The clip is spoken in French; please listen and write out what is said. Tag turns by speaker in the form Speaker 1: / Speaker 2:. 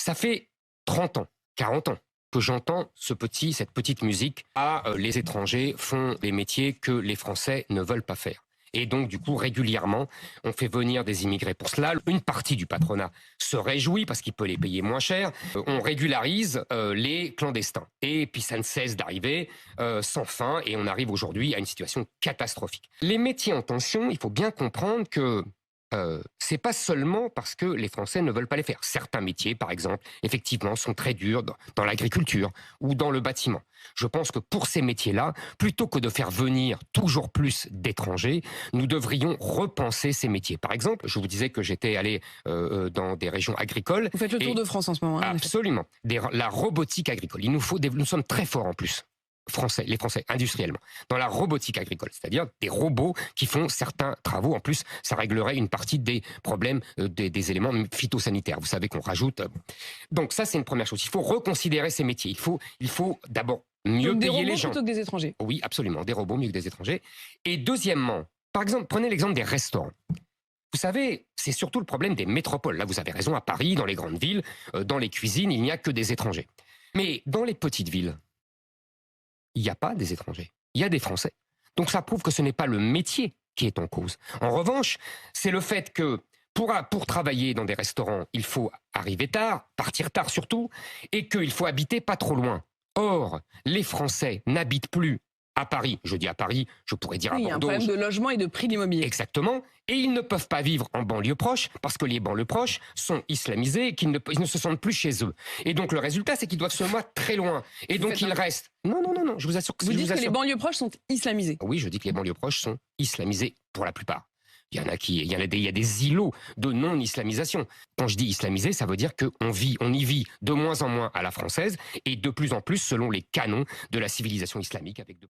Speaker 1: Ça fait 30 ans, 40 ans que j'entends cette petite musique. Ah, les étrangers font des métiers que les Français ne veulent pas faire. Et donc, du coup, régulièrement, on fait venir des immigrés pour cela. Une partie du patronat se réjouit parce qu'il peut les payer moins cher. On régularise les clandestins. Et puis, ça ne cesse d'arriver sans fin. Et on arrive aujourd'hui à une situation catastrophique. Les métiers en tension, il faut bien comprendre que c'est pas seulement parce que les Français ne veulent pas les faire. Certains métiers, par exemple, effectivement, sont très durs dans l'agriculture ou dans le bâtiment. Je pense que pour ces métiers-là, plutôt que de faire venir toujours plus d'étrangers, nous devrions repenser ces métiers. Par exemple, je vous disais que j'étais allé dans des régions agricoles.
Speaker 2: Vous faites le tour de France en ce moment. Hein,
Speaker 1: absolument. La robotique agricole. Nous sommes très forts en plus. Les Français, industriellement, dans la robotique agricole, c'est-à-dire des robots qui font certains travaux. En plus, ça réglerait une partie des problèmes des éléments phytosanitaires. Vous savez qu'on rajoute. Donc ça, c'est une première chose. Il faut reconsidérer ces métiers. Il faut d'abord mieux
Speaker 2: donc
Speaker 1: payer les gens.
Speaker 2: Plutôt que des étrangers.
Speaker 1: Oui, absolument, des robots mieux que des étrangers. Et deuxièmement, par exemple, prenez l'exemple des restaurants. Vous savez, c'est surtout le problème des métropoles. Là, vous avez raison, à Paris, dans les grandes villes, dans les cuisines, il n'y a que des étrangers. Mais dans les petites villes, il n'y a pas des étrangers, il y a des Français. Donc ça prouve que ce n'est pas le métier qui est en cause. En revanche, c'est le fait que pour travailler dans des restaurants, il faut arriver tard, partir tard surtout, et qu'il faut habiter pas trop loin. Or, les Français n'habitent plus à Paris. Je dis à Paris, je pourrais dire à Bordeaux.
Speaker 2: Il y a un problème de logement et de prix de l'immobilier.
Speaker 1: Exactement. Et ils ne peuvent pas vivre en banlieue proche parce que les banlieues proches sont islamisées et qu'ils ne se sentent plus chez eux. Et donc le résultat, c'est qu'ils doivent se mettre très loin. Et donc ils restent. Non, je vous assure que
Speaker 2: vous dites que les banlieues proches sont islamisées.
Speaker 1: Oui, je dis que les banlieues proches sont islamisées pour la plupart. Il y a des îlots de non-islamisation. Quand je dis islamisé, ça veut dire on y vit de moins en moins à la française et de plus en plus selon les canons de la civilisation islamique avec